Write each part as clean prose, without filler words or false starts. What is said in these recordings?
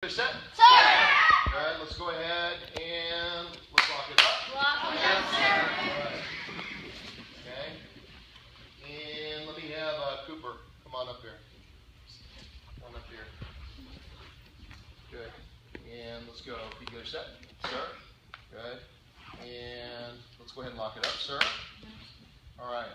other set? Sir! All right, let's go ahead and let's lock it up. Lock it up, sir. All right. Okay. And let me have Cooper come on up here. Come on up here. Good. And let's go. Can you get set, sir? Good. And let's go ahead and lock it up, sir. All right.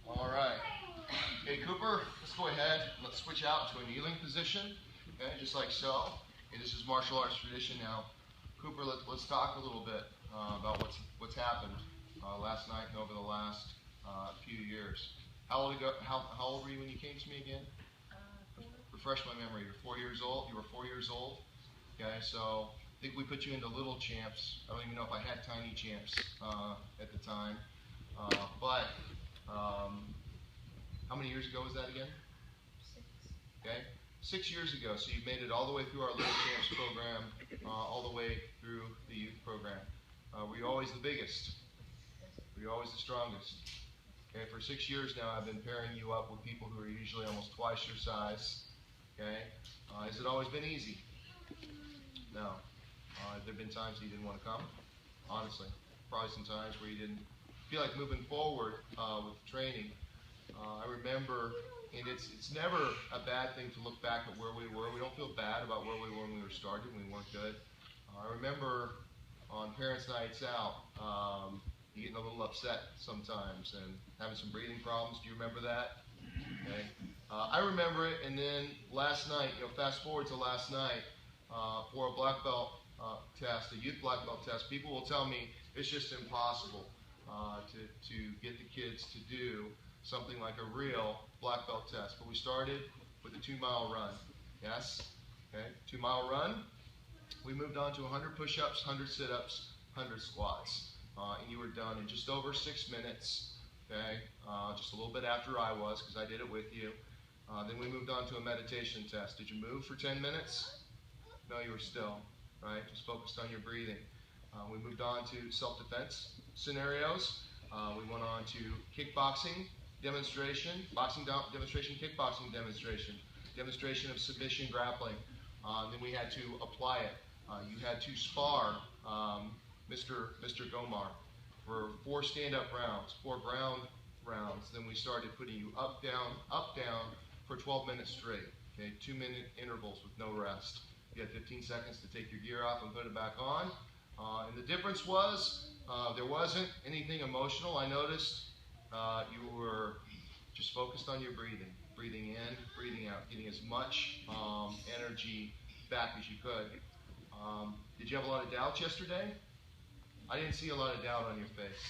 All right. Okay, Cooper, let's go ahead. Let's switch out to a kneeling position. Okay, just like so. Okay, this is martial arts tradition now. Cooper, let's talk a little bit about what's happened last night and over the last few years. How old were you when you came to me again? 4. Refresh my memory. You're 4 years old. You were 4 years old. Okay, so I think we put you into little champs. I don't even know if I had tiny champs at the time. But how many years ago was that again? 6. Okay, 6 years ago. So you've made it all the way through our Little Champs program, all the way through the youth program. Were you always the biggest? Were you always the strongest? Okay, for 6 years now, I've been pairing you up with people who are usually almost twice your size. Okay, has it always been easy? No. Have there been times that you didn't want to come? Honestly, probably some times where you didn't feel like moving forward with training. I remember, and it's never a bad thing to look back at where we were. We don't feel bad about where we were when we were started, when we weren't good. I remember on parents' nights out, getting a little upset sometimes and having some breathing problems. Do you remember that? Okay. I remember it, and then last night, fast forward to last night, for a black belt test, a youth black belt test, people will tell me it's just impossible to get the kids to do something like a real black belt test. But we started with a 2-mile run. Yes? Okay, 2-mile run. We moved on to 100 push-ups, 100 sit-ups, 100 squats. And you were done in just over 6 minutes. Okay, just a little bit after I was, because I did it with you. Then we moved on to a meditation test. Did you move for 10 minutes? No, you were still, right? Just focused on your breathing. We moved on to self-defense scenarios. We went on to kickboxing demonstration, demonstration, kickboxing demonstration, demonstration of submission grappling. Then we had to apply it. You had to spar Mr. Gomar for 4 stand-up rounds, 4 ground rounds. Then we started putting you up, down for 12 minutes straight. Okay, 2-minute intervals with no rest. You had 15 seconds to take your gear off and put it back on. And the difference was there wasn't anything emotional. I noticed you were just focused on your breathing. Breathing in, breathing out, getting as much energy back as you could. Did you have a lot of doubts yesterday? I didn't see a lot of doubt on your face.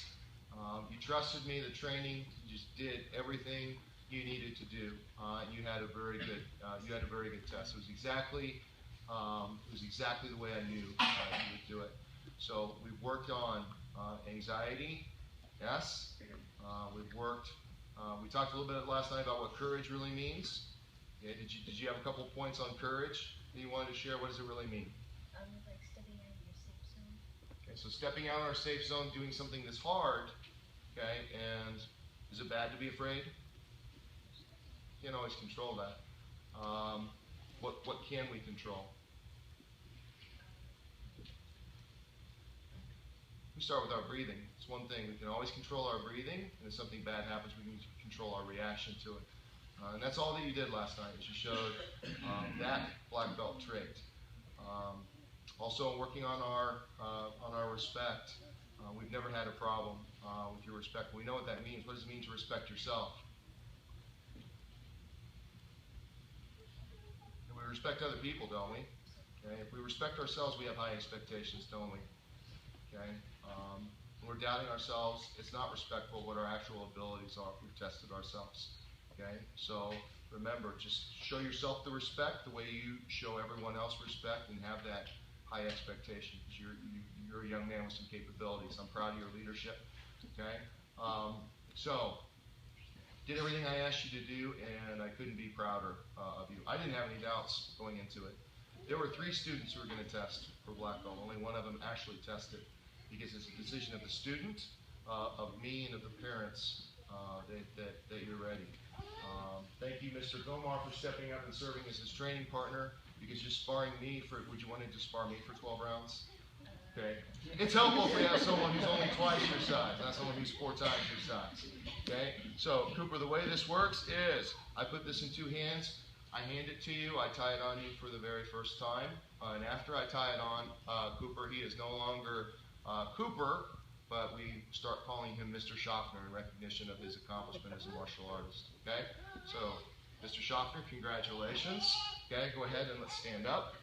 You trusted me, the training, you just did everything you needed to do. You had a very good test. It was exactly the way I knew you would do it. So we've worked on anxiety, yes. We talked a little bit last night about what courage really means. Yeah, did you have a couple points on courage that you wanted to share? What does it really mean? Like stepping out of your safe zone. Okay, so stepping out of our safe zone, doing something that's hard. Okay, and is it bad to be afraid? You can't always control that. What can we control? We start with our breathing. It's one thing. We can always control our breathing, and if something bad happens, we can control our reaction to it. And that's all that you did last night, is you showed that black belt trait. Also, working on our respect. We've never had a problem with your respect. We know what that means. What does it mean to respect yourself? And we respect other people, don't we? Okay. If we respect ourselves, we have high expectations, don't we? Okay. When we're doubting ourselves, it's not respectful what our actual abilities are if we've tested ourselves. Okay. So remember, just show yourself the respect the way you show everyone else respect, and have that high expectation, because you're a young man with some capabilities. I'm proud of your leadership. Okay. So did everything I asked you to do, and I couldn't be prouder of you. I didn't have any doubts going into it. There were 3 students who were going to test for black belt. Only one of them actually tested because it's a decision of the student, of me, and of the parents that you're ready. Thank you, Mr. Gomar, for stepping up and serving as his training partner because you're sparring me for, would you want to spar me for 12 rounds? Okay. It's helpful if you have someone who's only twice your size, not someone who's 4 times your size. Okay? So, Cooper, the way this works is I put this in 2 hands. I hand it to you. I tie it on you for the very first time. And after I tie it on, Cooper, he is no longer Cooper, but we start calling him Mr. Schaffner in recognition of his accomplishment as a martial artist. Okay? So, Mr. Schaffner, congratulations. Okay, go ahead and let's stand up.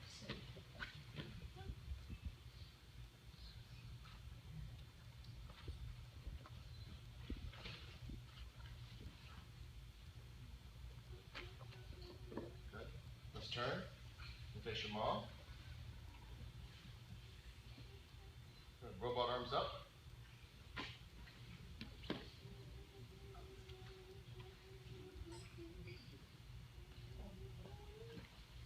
Good. Let's turn and face your mom. Good. Robot arms up.